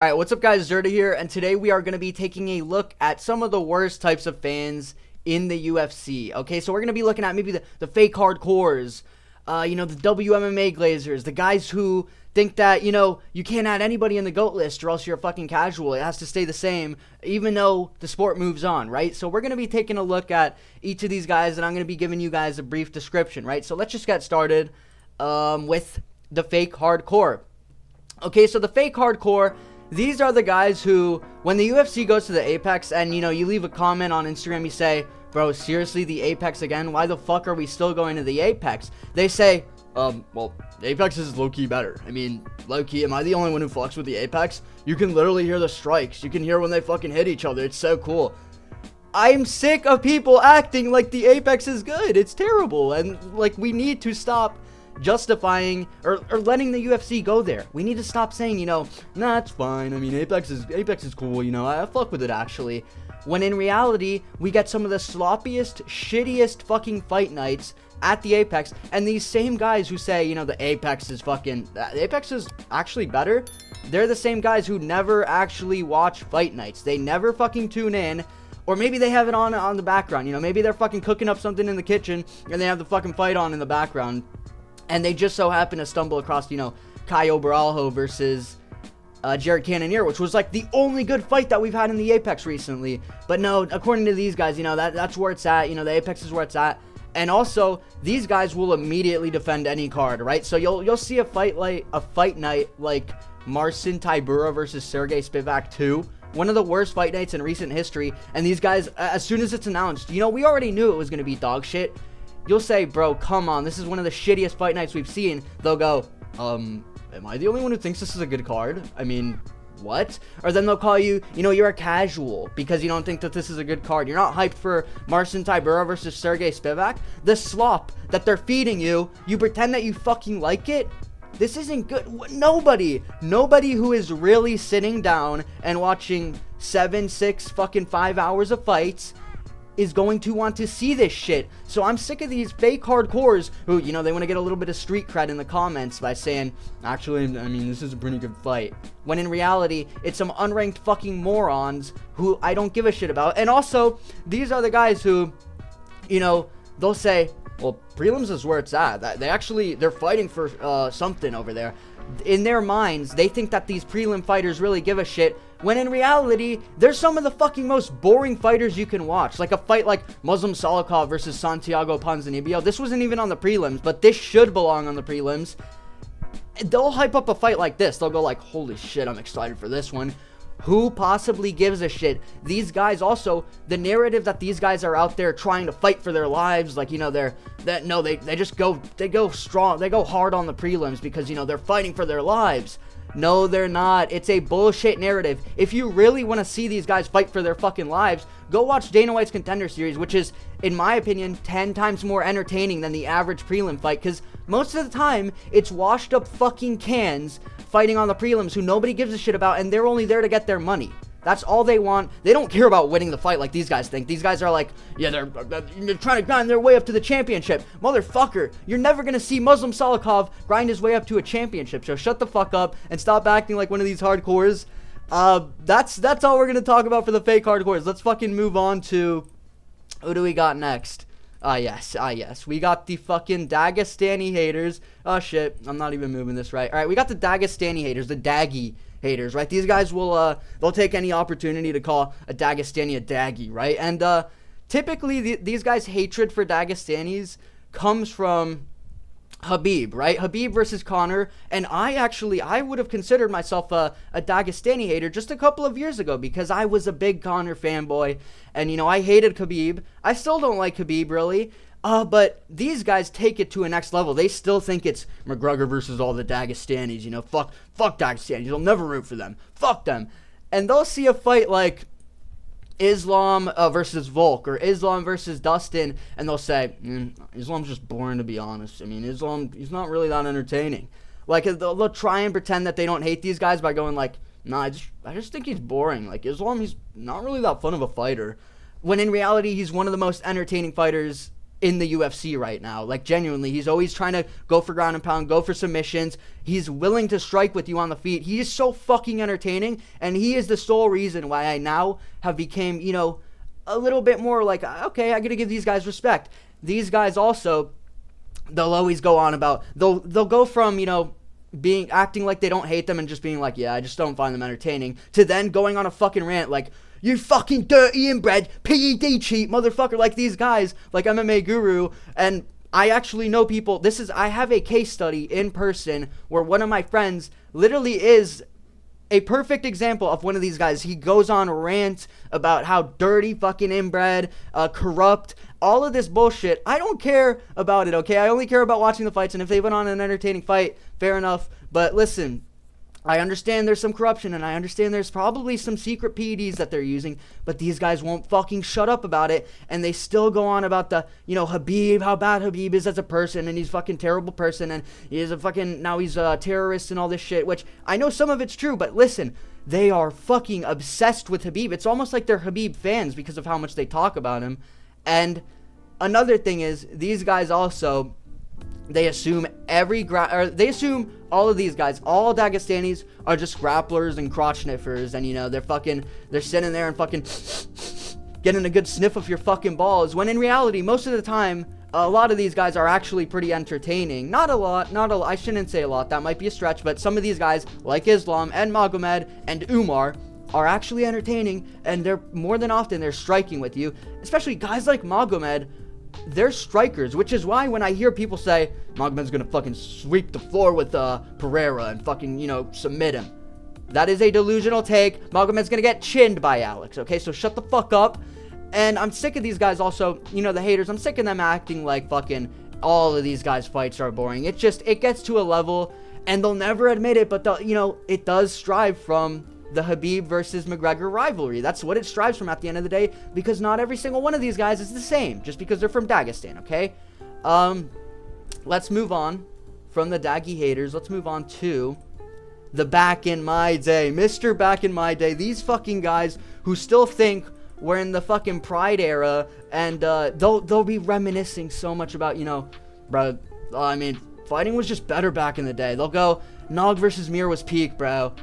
Alright, what's up guys, Zerda here, and today we are going to be taking a look at some of the worst types of fans in the UFC. Okay, so we're going to be looking at maybe the fake hardcores, the WMMA glazers, the guys who think that, you can't add anybody in the GOAT list or else you're a fucking casual. It has to stay the same, even though the sport moves on, right? So we're going to be taking a look at each of these guys, and I'm going to be giving you guys a brief description, right? So let's just get started with the fake hardcore. Okay, so the fake hardcore, these are the guys who, when the UFC goes to the Apex and, you leave a comment on Instagram, you say, bro, seriously, the Apex again? Why the fuck are we still going to the Apex? They say, well, Apex is low-key better. I mean, low-key, am I the only one who fucks with the Apex? You can literally hear the strikes. You can hear when they fucking hit each other. It's so cool. I'm sick of people acting like the Apex is good. It's terrible. And, we need to stop justifying or letting the UFC go there. We need to stop saying, nah, it's fine. I mean, Apex is cool, I fuck with it actually. When in reality, we get some of the sloppiest, shittiest fucking fight nights at the Apex, and these same guys who say, the Apex is actually better, they're the same guys who never actually watch fight nights. They never fucking tune in. Or maybe they have it on the background, maybe they're fucking cooking up something in the kitchen and they have the fucking fight on in the background. And they just so happen to stumble across, Caio Borralho versus Jared Cannonier, which was like the only good fight that we've had in the Apex recently. But no, according to these guys, that's where it's at. The Apex is where it's at. And also, these guys will immediately defend any card, right? So you'll see a fight night like Marcin Tybura versus Sergey Spivak 2. One of the worst fight nights in recent history. And these guys, as soon as it's announced, we already knew it was going to be dog shit. You'll say, bro, come on, this is one of the shittiest fight nights we've seen. They'll go, am I the only one who thinks this is a good card? I mean, what? Or then they'll call you, you're a casual because you don't think that this is a good card. You're not hyped for Marcin Tybura versus Sergey Spivak. The slop that they're feeding you, you pretend that you fucking like it? This isn't good. Nobody who is really sitting down and watching 7, 6, fucking 5 hours of fights is going to want to see this shit. So I'm sick of these fake hardcores who, they want to get a little bit of street cred in the comments by saying, actually, I mean, this is a pretty good fight. When in reality, it's some unranked fucking morons who I don't give a shit about. And also, these are the guys who, they'll say, well, prelims is where it's at. They're fighting for something over there. In their minds, they think that these prelim fighters really give a shit, when in reality, they're some of the fucking most boring fighters you can watch. Like a fight like Muslim Salikov versus Santiago Ponzinibbio. This wasn't even on the prelims, but this should belong on the prelims. They'll hype up a fight like this. They'll go like, holy shit, I'm excited for this one. Who possibly gives a shit? These guys also, the narrative that these guys are out there trying to fight for their lives, like, they go strong, they go hard on the prelims because, they're fighting for their lives. No, they're not. It's a bullshit narrative. If you really want to see these guys fight for their fucking lives, go watch Dana White's Contender Series, which is, in my opinion, 10 times more entertaining than the average prelim fight, because most of the time, it's washed up fucking cans fighting on the prelims who nobody gives a shit about, and they're only there to get their money. That's all they want. They don't care about winning the fight like these guys think. These guys are like, yeah, they're trying to grind their way up to the championship. Motherfucker, you're never going to see Muslim Salikov grind his way up to a championship. So shut the fuck up and stop acting like one of these hardcores. That's all we're going to talk about for the fake hardcores. Let's fucking move on to, who do we got next? Yes. We got the fucking Dagistani Haters. Oh, shit. I'm not even moving this right. All right, we got the Dagistani Haters, the Daggy Haters, right? These guys will, they'll take any opportunity to call a Dagestani a Daggy, right? And, typically, these guys' hatred for Dagestanis comes from Khabib, right? Khabib versus Conor, and I would have considered myself a Dagestani hater just a couple of years ago because I was a big Conor fanboy, and, I hated Khabib. I still don't like Khabib, really. But these guys take it to a next level. They still think it's McGregor versus all the Dagestanis, fuck Dagestanis. You'll never root for them. Fuck them. And they'll see a fight like Islam versus Volk or Islam versus Dustin, and they'll say, Islam's just boring, to be honest. I mean, Islam, he's not really that entertaining. Like, they'll try and pretend that they don't hate these guys by going like, nah, I just think he's boring. Like, Islam, he's not really that fun of a fighter. When in reality, he's one of the most entertaining fighters in the UFC right now. Like, genuinely, he's always trying to go for ground and pound, go for submissions. He's willing to strike with you on the feet. He is so fucking entertaining, and he is the sole reason why I now have became, you know, a little bit more like, okay, I gotta give these guys respect. These guys also, they'll always go on about, they'll go from, you know, acting like they don't hate them and just being like, yeah, I just don't find them entertaining, to then going on a fucking rant like, you fucking dirty inbred PED cheat motherfucker, like these guys, like MMA Guru. And I actually know people, I have a case study in person where one of my friends literally is a perfect example of one of these guys. He goes on rants about how dirty, fucking inbred, corrupt, all of this bullshit. I don't care about it, okay? I only care about watching the fights, and if they put on an entertaining fight, fair enough. But listen, I understand there's some corruption, and I understand there's probably some secret PEDs that they're using, but these guys won't fucking shut up about it, and they still go on about the, you know, Habib, how bad Habib is as a person, and he's a fucking terrible person, and now he's a terrorist and all this shit, which I know some of it's true, but listen, they are fucking obsessed with Habib. It's almost like they're Habib fans because of how much they talk about him. And another thing is, these guys also, they assume all of these guys, all Dagestanis are just grapplers and crotch sniffers, and you know, they're sitting there and fucking getting a good sniff of your fucking balls, when in reality, most of the time, a lot of these guys are actually pretty entertaining. Not a lot, I shouldn't say a lot, that might be a stretch, but some of these guys, like Islam and Magomed and Umar, are actually entertaining, and they're more than often, they're striking with you, especially guys like Magomed. They're strikers, which is why when I hear people say Magomed's gonna fucking sweep the floor with Pereira and fucking, you know, submit him, that is a delusional take. Magomed's gonna get chinned by Alex, okay? So shut the fuck up. And I'm sick of these guys also, you know, the haters, I'm sick of them acting like fucking all of these guys' fights are boring. It gets to a level, and they'll never admit it, but you know, it does strive from the Habib versus McGregor rivalry. That's what it strives from at the end of the day, because not every single one of these guys is the same, just because they're from Dagestan, okay? Let's move on from the Daggy haters. Let's move on to the back in my day. Mr. Back in my day. These fucking guys who still think we're in the fucking Pride era, and they'll be reminiscing so much about, you know, bro, I mean, fighting was just better back in the day. They'll go, Nog versus Mir was peak, bro.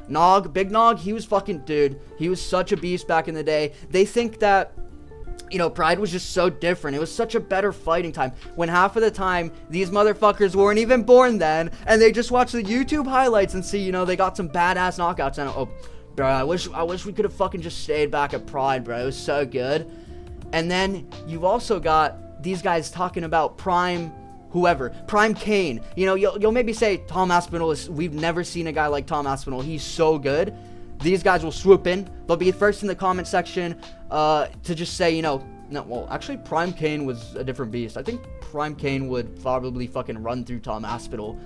Big Nog, he was fucking, dude, he was such a beast back in the day. They think that, you know, Pride was just so different. It was such a better fighting time, when half of the time, these motherfuckers weren't even born then, and they just watch the YouTube highlights and see, you know, they got some badass knockouts, and oh, bro, I wish we could have fucking just stayed back at Pride, bro. It was so good. And then, you've also got these guys talking about Prime Kane. You know, you'll maybe say Tom Aspinall we've never seen a guy like Tom Aspinall. He's so good. These guys will swoop in. They'll be first in the comment section to just say, you know, no, well, actually, Prime Kane was a different beast. I think Prime Kane would probably fucking run through Tom Aspinall.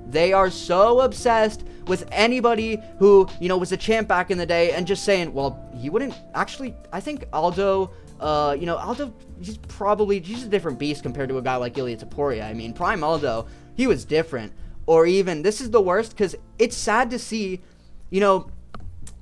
They are so obsessed with anybody who, you know, was a champ back in the day, and just saying, well, he wouldn't actually. I think Aldo, you know, Aldo, he's a different beast compared to a guy like Ilia Topuria. I mean, Prime Aldo, he was different. Or even, this is the worst, because it's sad to see, you know,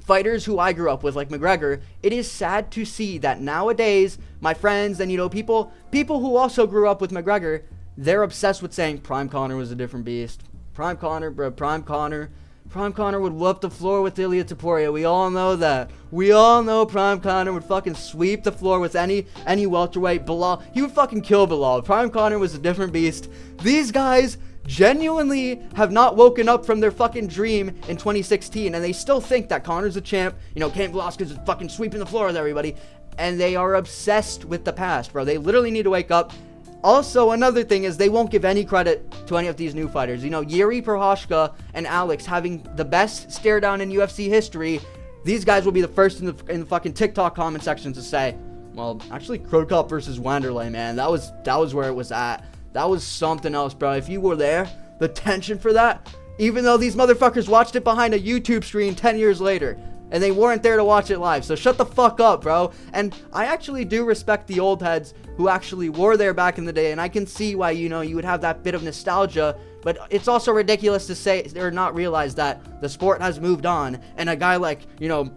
fighters who I grew up with, like McGregor. It is sad to see that nowadays, my friends and, you know, people who also grew up with McGregor, they're obsessed with saying Prime Connor was a different beast. Prime Connor, bro, Prime Connor would whoop the floor with Ilia Topuria. We all know that. We all know Prime Connor would fucking sweep the floor with any welterweight. Bilal, he would fucking kill Bilal. Prime Connor was a different beast. These guys genuinely have not woken up from their fucking dream in 2016, and they still think that Connor's a champ. You know, Cain Velasquez is fucking sweeping the floor with everybody, and they are obsessed with the past, bro. They literally need to wake up. Also, another thing is they won't give any credit to any of these new fighters. You know, Yuri Prochazka and Alex having the best stare down in UFC history. These guys will be the first in the fucking TikTok comment section to say, well, actually, Krokop versus Wanderlei, man, that was where it was at. That was something else, bro. If you were there, the tension for that, even though these motherfuckers watched it behind a YouTube screen 10 years later, and they weren't there to watch it live. So shut the fuck up, bro. And I actually do respect the old heads who actually were there back in the day, and I can see why, you know, you would have that bit of nostalgia, but it's also ridiculous to say or not realize that the sport has moved on, and a guy like, you know,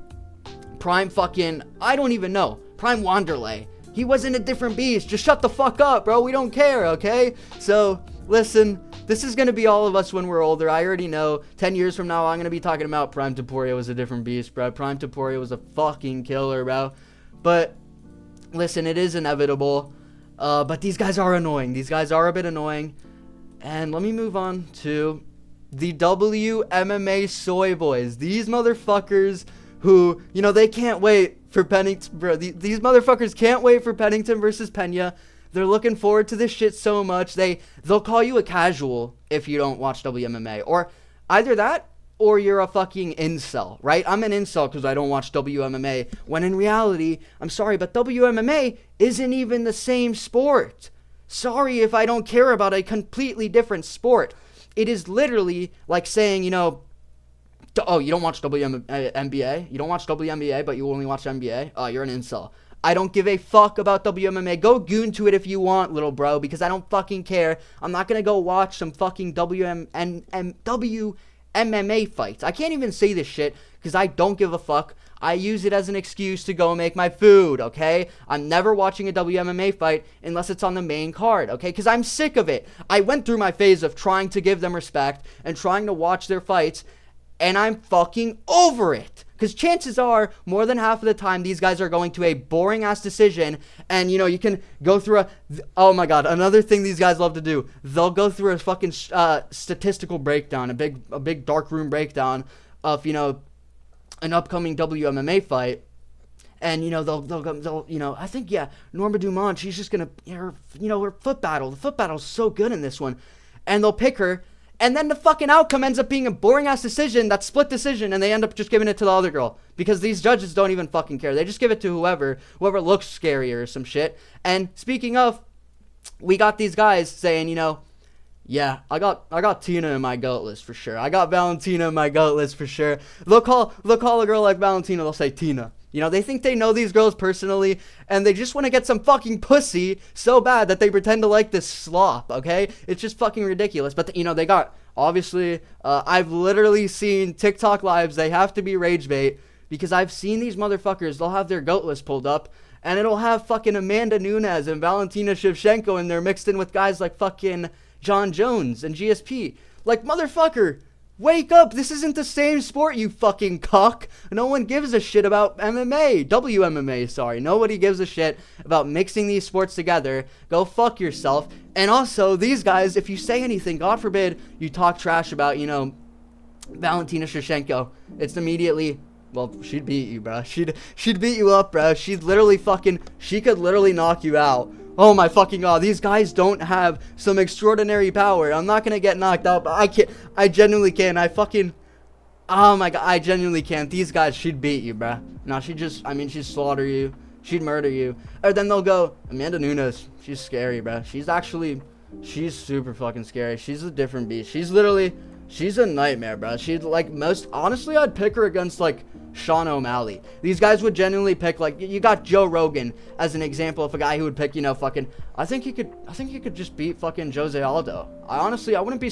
Prime fucking, I don't even know, Prime Wanderlei, He wasn't a different beast. Just shut the fuck up, bro. We don't care, okay? So, listen, this is going to be all of us when we're older. I already know. 10 years from now, I'm going to be talking about Prime Taporia was a different beast, bro. Prime Taporia was a fucking killer, bro. But, listen, it is inevitable. But these guys are annoying. These guys are a bit annoying. And let me move on to the WMMA Soyboys. These motherfuckers who, you know, they can't wait for Pennington, bro. These motherfuckers can't wait for Pennington versus Pena. They're looking forward to this shit so much. They'll call you a casual if you don't watch WMMA. Or either that, or you're a fucking incel, right? I'm an incel because I don't watch WMMA. When in reality, I'm sorry, but WMMA isn't even the same sport. Sorry if I don't care about a completely different sport. It is literally like saying, you know, oh, you don't watch WNBA? You don't watch WNBA, but you only watch NBA? Oh, you're an incel. I don't give a fuck about WMMA. Go goon to it if you want, little bro, because I don't fucking care. I'm not going to go watch some fucking WMMA fights. I can't even say this shit because I don't give a fuck. I use it as an excuse to go make my food, okay? I'm never watching a WMMA fight unless it's on the main card, okay? Because I'm sick of it. I went through my phase of trying to give them respect and trying to watch their fights, and I'm fucking over it. Because chances are, more than half of the time, these guys are going to a boring-ass decision, and, you know, you can go through oh my god, another thing these guys love to do, they'll go through a fucking statistical breakdown, a big dark room breakdown of, you know, an upcoming WMMA fight, and, you know, they'll you know, I think, yeah, Norma Dumont, she's just gonna, her foot battle, the foot battle's so good in this one, and they'll pick her, and then the fucking outcome ends up being a boring-ass decision, that split decision, and they end up just giving it to the other girl. Because these judges don't even fucking care. They just give it to whoever looks scarier or some shit. And speaking of, we got these guys saying, you know, yeah, I got Tina in my GOAT list for sure. I got Valentina in my GOAT list for sure. They'll call a girl like Valentina, they'll say Tina. You know, they think they know these girls personally, and they just want to get some fucking pussy so bad that they pretend to like this slop, okay? It's just fucking ridiculous. But, you know, they got, obviously, I've literally seen TikTok lives, they have to be rage bait, because I've seen these motherfuckers, they'll have their GOAT list pulled up, and it'll have fucking Amanda Nunes and Valentina Shevchenko in there mixed in with guys like fucking John Jones and GSP. Like, motherfucker, wake up, this isn't the same sport, you fucking cuck. No one gives a shit about WMMA, sorry. Nobody gives a shit about mixing these sports together. Go fuck yourself. And also, these guys, if you say anything, God forbid, you talk trash about, you know, Valentina Shevchenko, it's immediately, well, she'd beat you, bro. She'd beat you up, bro. She could literally knock you out. Oh my fucking god, these guys don't have some extraordinary power. I'm not gonna get knocked out, but I genuinely can. Oh my god, I genuinely can't. These guys, she'd beat you, bruh. No, she'd slaughter you. She'd murder you. Or then they'll go, Amanda Nunes, she's scary, bruh. She's super fucking scary. She's a different beast. She's a nightmare, bruh. Honestly, I'd pick her against, like, Sean O'Malley. These guys would genuinely pick, like, you got Joe Rogan as an example of a guy who would pick, you know, fucking, I think he could just beat fucking Jose Aldo. I wouldn't be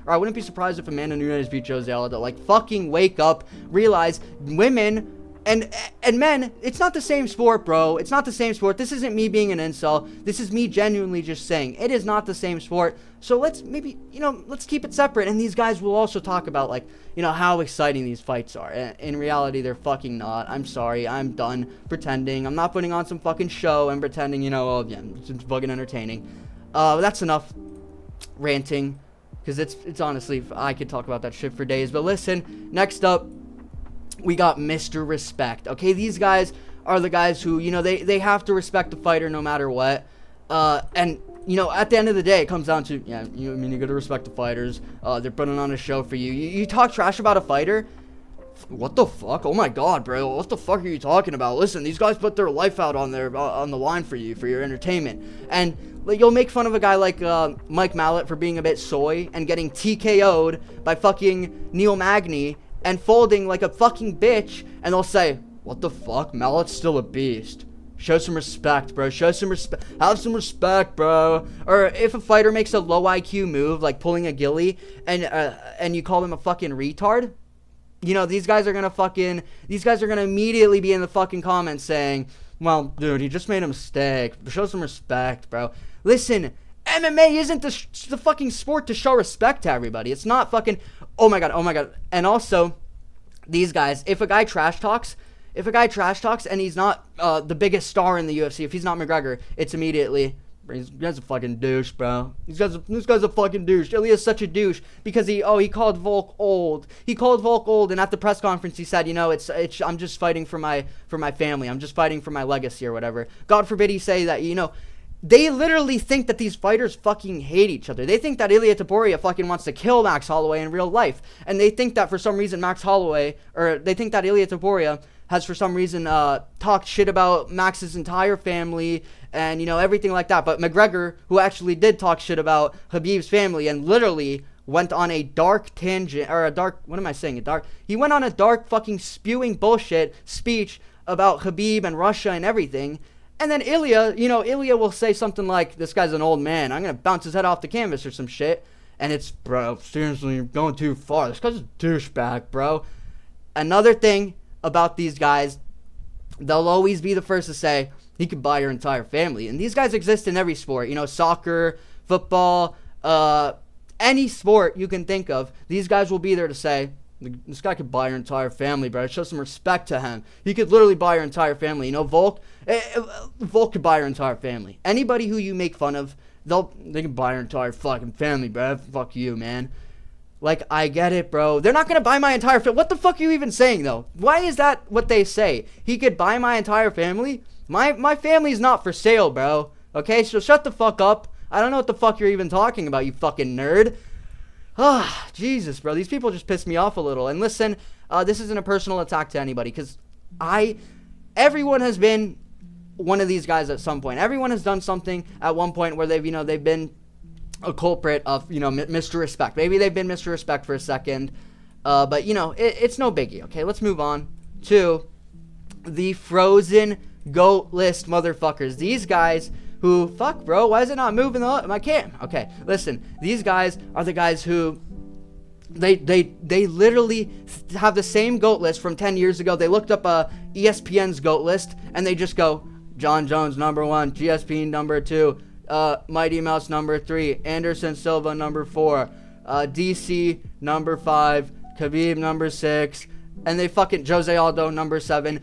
I wouldn't be surprised if Amanda Nunes beat Jose Aldo. Like, fucking wake up, realize women and men, it's not the same sport, bro. It's not the same sport. This isn't me being an incel. This is me genuinely just saying it is not the same sport. So let's keep it separate. And these guys will also talk about, like, you know, how exciting these fights are. In reality, they're fucking not. I'm sorry. I'm done pretending. I'm not putting on some fucking show and pretending, you know, oh, yeah, it's fucking entertaining. That's enough ranting. Because it's honestly, I could talk about that shit for days. But listen, next up, we got Mr. Respect. Okay, these guys are the guys who, you know, they have to respect the fighter no matter what. And, you know, at the end of the day, it comes down to, yeah, you gotta respect the fighters. They're putting on a show for you. You talk trash about a fighter? What the fuck? Oh my god, bro. What the fuck are you talking about? Listen, these guys put their life out on the line for you, for your entertainment. And you'll make fun of a guy like Mike Mallet for being a bit soy and getting TKO'd by fucking Neil Magny and folding like a fucking bitch, and they'll say, what the fuck? Mallet's still a beast. Show some respect, bro. Show some respect. Have some respect, bro. Or if a fighter makes a low IQ move, like pulling a ghillie, and you call them a fucking retard, you know, these guys are gonna immediately be in the fucking comments saying, Well, dude, he just made a mistake. Show some respect, bro. Listen, MMA isn't the fucking sport to show respect to everybody. It's not fucking, oh my god. And also, these guys, if a guy trash talks and he's not the biggest star in the UFC, if he's not McGregor, it's immediately, this guy's a fucking douche, bro. This guy's a fucking douche. Ilya's such a douche because he called Volk old. He called Volk old, and at the press conference he said, it's I'm just fighting for my family. I'm just fighting for my legacy or whatever. God forbid he say that, they literally think that these fighters fucking hate each other. They think that Ilia Topuria fucking wants to kill Max Holloway in real life. And they think that for some reason they think that Ilia Topuria has for some reason talked shit about Max's entire family and, everything like that. But McGregor, who actually did talk shit about Khabib's family and literally went on a dark tangent, he went on a dark fucking spewing bullshit speech about Khabib and Russia and everything. And then Ilya will say something like, this guy's an old man, I'm going to bounce his head off the canvas or some shit. And it's, bro, seriously, you're going too far. This guy's a douchebag, bro. Another thing about these guys, they'll always be the first to say, he could buy your entire family. And these guys exist in every sport, soccer, football, any sport you can think of. These guys will be there to say, this guy could buy your entire family, bro. Show some respect to him. He could literally buy your entire family. Volk could buy your entire family. Anybody who you make fun of, they can buy your entire fucking family, bro. Fuck you, man. Like, I get it, bro. They're not going to buy my entire family. What the fuck are you even saying, though? Why is that what they say? He could buy my entire family? My family's not for sale, bro. Okay, so shut the fuck up. I don't know what the fuck you're even talking about, you fucking nerd. Ah, Jesus, bro. These people just piss me off a little. And listen, this isn't a personal attack to anybody, because everyone has been one of these guys at some point. Everyone has done something at one point where they've been a culprit of, Mr. Respect. Maybe they've been Mr. Respect for a second. But, it's no biggie, okay? Let's move on to the frozen GOAT list motherfuckers. These guys who, fuck, bro, why is it not moving my cam? Okay, listen, these guys are the guys who, they literally have the same GOAT list from 10 years ago. They looked up ESPN's GOAT list, and they just go, John Jones, number 1, GSP, number 2, Mighty Mouse, number 3, Anderson Silva, number 4, DC, number 5, Khabib, number 6, and they fucking Jose Aldo, number 7.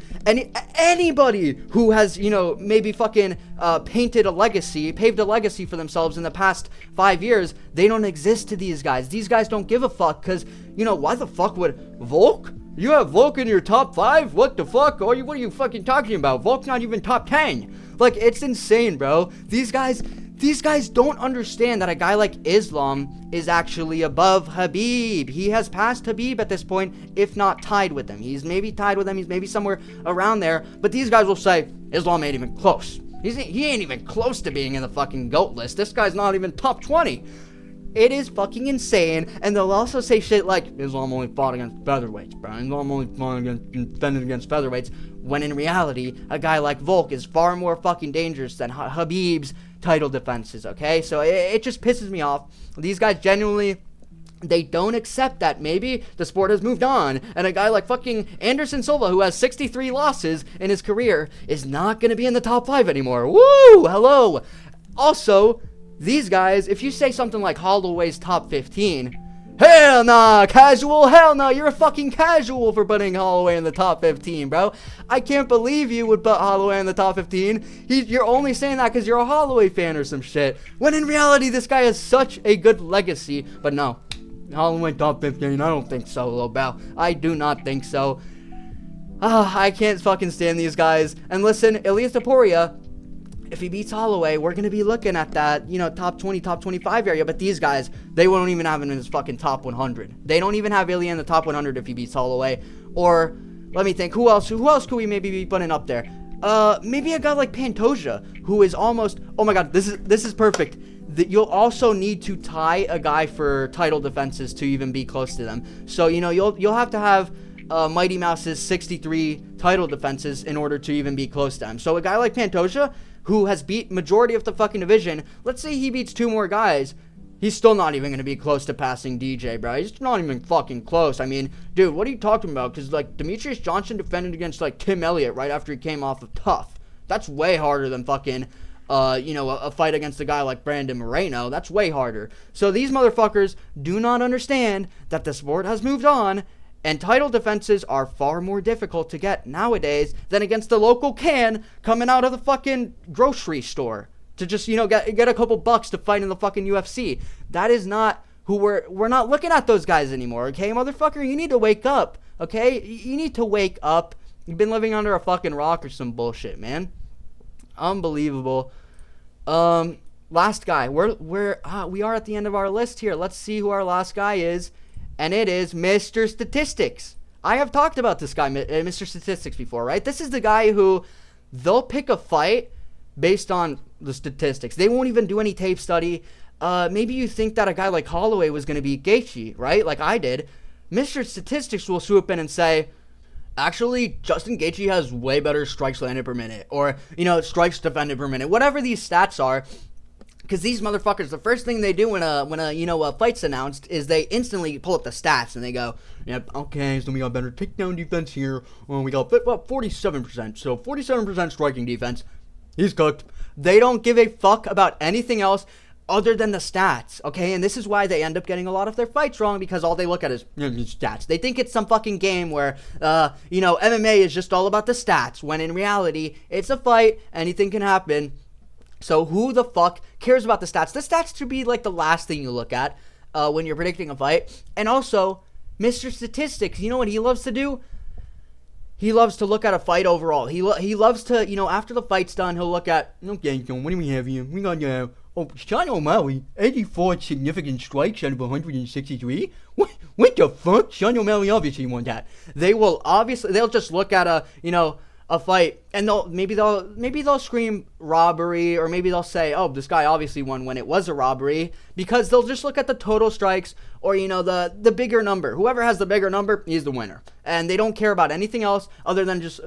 Anybody who has, maybe fucking paved a legacy for themselves in the past 5 years, they don't exist to these guys. These guys don't give a fuck, because, why the fuck would Volk? You have Volk in your top 5? What the fuck? What are you fucking talking about? Volk's not even top 10. Like, it's insane, bro. These guys don't understand that a guy like Islam is actually above Khabib. He has passed Khabib at this point, if not tied with him. He's maybe tied with him. He's maybe somewhere around there. But these guys will say, Islam ain't even close. He ain't even close to being in the fucking GOAT list. This guy's not even top 20. It is fucking insane. And they'll also say shit like, Islam only fought against featherweights, bro. Islam only defended against featherweights. When in reality, a guy like Volk is far more fucking dangerous than Khabib's title defenses, okay? So it just pisses me off. These guys genuinely, they don't accept that maybe the sport has moved on, and a guy like fucking Anderson Silva, who has 63 losses in his career, is not going to be in the top 5 anymore. Woo! Hello! Also, these guys, if you say something like Holloway's top 15, hell nah, casual, hell no, you're a fucking casual for putting Holloway in the top 15, bro. I can't believe you would put Holloway in the top 15. You're only saying that because you're a Holloway fan or some shit, when in reality, this guy has such a good legacy. But no, Holloway top 15, I don't think so, Lobel. I do not think so. I can't fucking stand these guys. And listen, Ilia Topuria, if he beats Holloway, we're going to be looking at that, top 20, top 25 area. But these guys, they won't even have him in his fucking top 100. They don't even have Ilya in the top 100 if he beats Holloway. Or, let me think, who else could we maybe be putting up there? Maybe a guy like Pantoja, who is almost, oh my god, this is perfect. You'll also need to tie a guy for title defenses to even be close to them. So, you'll have to have Mighty Mouse's 63 title defenses in order to even be close to him. So a guy like Pantoja, who has beat majority of the fucking division, let's say he beats 2 more guys, he's still not even going to be close to passing DJ, bro. He's not even fucking close. I mean, dude, what are you talking about? Because, Demetrius Johnson defended against, Tim Elliott right after he came off of Tough. That's way harder than fucking, a fight against a guy like Brandon Moreno. That's way harder. So these motherfuckers do not understand that the sport has moved on, and title defenses are far more difficult to get nowadays than against the local can coming out of the fucking grocery store to just, get a couple bucks to fight in the fucking UFC. That is not who we're not looking at those guys anymore, okay, motherfucker? You need to wake up, okay? You need to wake up. You've been living under a fucking rock or some bullshit, man. Unbelievable. Last guy. We are at the end of our list here. Let's see who our last guy is. And it is Mr. Statistics. I have talked about this guy, Mr. Statistics, before, right? This is the guy who they'll pick a fight based on the statistics. They won't even do any tape study. Maybe you think that a guy like Holloway was going to beat Gaethje, right? Like I did. Mr. Statistics will swoop in and say, actually, Justin Gaethje has way better strikes landed per minute, or, strikes defended per minute, whatever these stats are. Because these motherfuckers, the first thing they do when a fight's announced is they instantly pull up the stats and they go, yep, okay, so we got better takedown defense here. We got 47%, so 47% striking defense. He's cooked. They don't give a fuck about anything else other than the stats, okay? And this is why they end up getting a lot of their fights wrong, because all they look at is stats. They think it's some fucking game where, MMA is just all about the stats, when in reality, it's a fight, anything can happen. So who the fuck cares about the stats? The stats should be like the last thing you look at when you're predicting a fight. And also, Mr. Statistics, you know what he loves to do? He loves to look at a fight overall. He loves to, after the fight's done, he'll look at, okay, so what do we have here? We got, Sean O'Malley, 84 significant strikes out of 163? What the fuck? Sean O'Malley obviously won that. They'll just look at a fight, and maybe they'll scream robbery, or maybe they'll say, oh, this guy obviously won when it was a robbery, because they'll just look at the total strikes, or the bigger number. Whoever has the bigger number, he's the winner. And they don't care about anything else other than just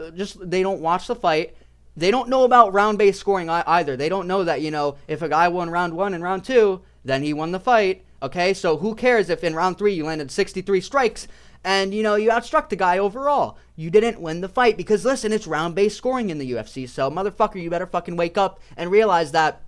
they don't watch the fight. They don't know about round-based scoring either. They don't know that, if a guy won round 1 and round 2, then he won the fight. Okay, so who cares if in round 3 you landed 63 strikes and, you outstruck the guy overall? You didn't win the fight because, listen, it's round-based scoring in the UFC. So, motherfucker, you better fucking wake up and realize that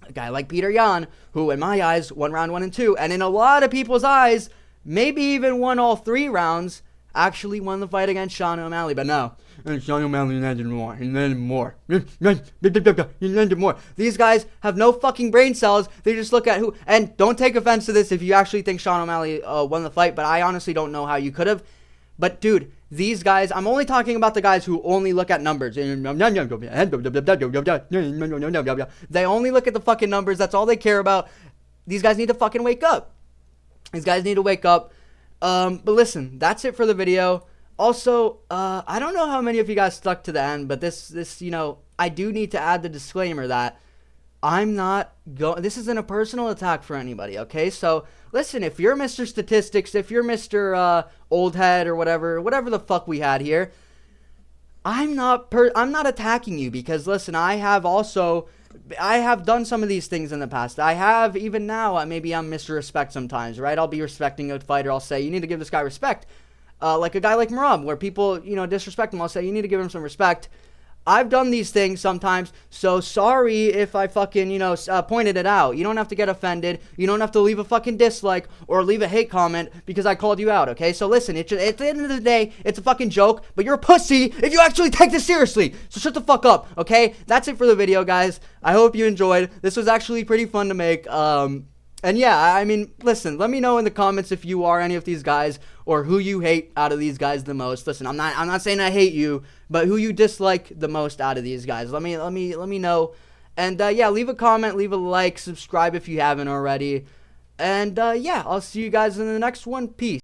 a guy like Peter Yan, who in my eyes won round 1 and 2, and in a lot of people's eyes, maybe even won all 3 rounds, actually won the fight against Sean O'Malley. But no, Sean O'Malley landed more. He landed more. He landed more. These guys have no fucking brain cells. They just look at who. And don't take offense to this if you actually think Sean O'Malley won the fight, but I honestly don't know how you could have. But dude, these guys, I'm only talking about the guys who only look at numbers. They only look at the fucking numbers. That's all they care about. These guys need to fucking wake up. These guys need to wake up. But listen, that's it for the video. Also, I don't know how many of you guys stuck to the end, but this, I do need to add the disclaimer that I'm not this isn't a personal attack for anybody, okay? So, listen, if you're Mr. Statistics, if you're Mr. Old Head or whatever the fuck we had here, I'm not attacking you because, listen, I have done some of these things in the past. I have, even now, maybe I'm Mr. Respect sometimes, right? I'll be respecting a fighter. I'll say, you need to give this guy respect. Like a guy like Merab, where people, disrespect him. I'll say, you need to give him some respect. I've done these things sometimes, so sorry if I fucking, pointed it out. You don't have to get offended. You don't have to leave a fucking dislike or leave a hate comment because I called you out, okay? So listen, at the end of the day, it's a fucking joke, but you're a pussy if you actually take this seriously. So shut the fuck up, okay? That's it for the video, guys. I hope you enjoyed. This was actually pretty fun to make. And yeah, I mean, listen, let me know in the comments if you are any of these guys or who you hate out of these guys the most. Listen, I'm not saying I hate you, but who you dislike the most out of these guys. Let me know. And yeah, leave a comment, leave a like, subscribe if you haven't already. And yeah, I'll see you guys in the next one. Peace.